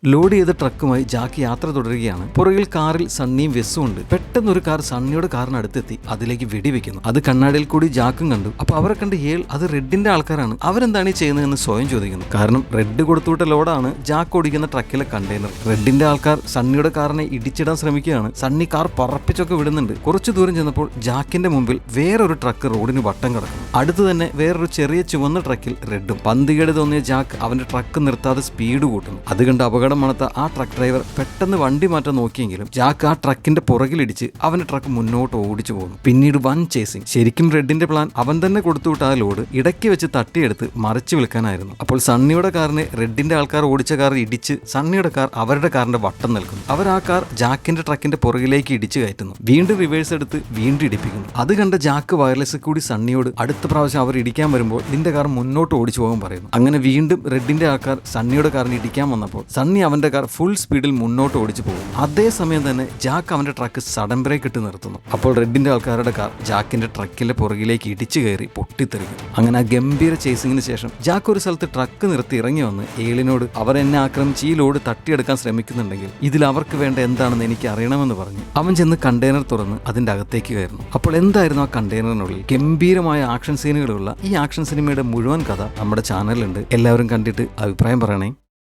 Load ചെയ്ത ട്രക്കുമായി Jack യാത്ര തുടരുകയാണ്. പുറകിൽ കാറിൽ സണ്ണിയും വെസ്സും ഉണ്ട്. പെട്ടെന്ന് ഒരു കാർ സണ്ണിയുടെ കാറിനടുത്തെത്തി അതിലേക്ക് വെടിവെക്കുന്നു. അത് കണ്ണാടിയിൽ കൂടി ജാക്കും കണ്ടു. അപ്പൊ അവരെ കണ്ട് അത് റെഡിന്റെ ആൾക്കാരാണ്. അവരെന്താണ് ഈ ചെയ്യുന്നതെന്ന് സ്വയം ചോദിക്കുന്നു. കാരണം റെഡ് കൊടുത്തുവിട്ട ലോഡാണ് ജാക്ക് ഓടിക്കുന്ന ട്രക്കിലെ കണ്ടെയ്നർ. റെഡിന്റെ ആൾക്കാർ സണ്ണിയുടെ കാറിനെ ഇടിച്ചിടാൻ ശ്രമിക്കുകയാണ്. സണ്ണി കാർ പറപ്പിച്ചൊക്കെ വിടുന്നുണ്ട്. കുറച്ചു ദൂരം ചെന്നപ്പോൾ ജാക്കിന്റെ മുമ്പിൽ വേറൊരു ട്രക്ക് റോഡിന് വട്ടം കിടക്കുന്നു. അടുത്ത് തന്നെ വേറൊരു ചെറിയ ചുവന്ന ട്രക്കിൽ റെഡും. പന്തികേട് തോന്നിയ ജാക്ക് അവന്റെ ട്രക്ക് നിർത്താതെ സ്പീഡ് കൂട്ടുന്നു. അത് കണ്ട് അപകടം മണത്ത ആ ട്രക്ക് ഡ്രൈവർ പെട്ടെന്ന് വണ്ടി മാറ്റാൻ നോക്കിയെങ്കിലും ജാക്ക് ആ ട്രക്കിന്റെ പുറകിലിടിച്ച് അവന്റെ ട്രക്ക് മുന്നോട്ട് ഓടിച്ചു പോകുന്നു. പിന്നീട് വൻ ചേസിംഗ്. ശരിക്കും റെഡിന്റെ പ്ലാൻ അവൻ തന്നെ കൊടുത്തുവിട്ട ആ ലോഡ് ഇടയ്ക്ക് വെച്ച് തട്ടിയെടുത്ത് മറിച്ചു വിൽക്കാനായിരുന്നു. അപ്പോൾ സണ്ണിയുടെ കാറിനെ റെഡിന്റെ ആൾക്കാർ ഓടിച്ച കാർ ഇടിച്ച് സണ്ണിയുടെ കാർ അവരുടെ കാറിന്റെ വട്ടം നിൽക്കുന്നു. അവർ ആ കാർ ജാക്കിന്റെ ട്രക്കിന്റെ പുറകിലേക്ക് ഇടിച്ചു കയറ്റുന്നു. വീണ്ടും റിവേഴ്സ് എടുത്ത് വീണ്ടും ഇടിപ്പിക്കുന്നു. അത് കണ്ട ജാക്ക് വയർലെസ് കൂടി സണ്ണിയോട് അടുത്ത പ്രാവശ്യം അവർ ഇടിക്കാൻ വരുമ്പോൾ നിന്റെ കാർ മുന്നോട്ട് ഓടിച്ചു പോകാൻ പറയുന്നു. അങ്ങനെ വീണ്ടും റെഡിന്റെ ആൾക്കാർ സണ്ണിയുടെ കാറിന് ഇടിക്കാൻ വന്നപ്പോൾ സണ്ണി അവന്റെ കാർ ഫുൾ സ്പീഡിൽ മുന്നോട്ട് ഓടിച്ചു പോകും. അതേസമയം തന്നെ ജാക്ക് അവന്റെ ട്രക്ക് സഡൻ ബ്രേക്ക് ഇട്ട് നിർത്തുന്നു. അപ്പോൾ റെഡിന്റെ ആൾക്കാരുടെ കാർ ജാക്കിന്റെ ട്രക്കിന്റെ പുറകിലേക്ക് ഇടിച്ചു കയറി പൊട്ടിത്തെറിക്കും. അങ്ങനെ ആ ഗംഭീര ചേസിങ്ങിന് ശേഷം ജാക്ക് ഒരു സ്ഥലത്ത് ട്രക്ക് നിർത്തി ഇറങ്ങി വന്ന് ഏളിനോട് അവർ എന്നെ ആക്രമിച്ച് ഈ ലോഡ് തട്ടിയെടുക്കാൻ ശ്രമിക്കുന്നുണ്ടെങ്കിൽ ഇതിൽ അവർക്ക് വേണ്ട എന്താണെന്ന് എനിക്ക് അറിയണമെന്ന് പറഞ്ഞു. അവൻ ചെന്ന് കണ്ടെയ്നർ തുറന്ന് അതിന്റെ അകത്തേക്ക് കയറുന്നു. അപ്പോൾ എന്തായിരുന്നു ആ കണ്ടെയ്നറിനുള്ളിൽ? ഗംഭീരമായ ആക്ഷൻ സീനുകളുള്ള ഈ ആക്ഷൻ സിനിമയുടെ മുഴുവൻ കഥ നമ്മുടെ ചാനലിലുണ്ട്. എല്ലാവരും കണ്ടിട്ട് അഭിപ്രായം പറയണേ.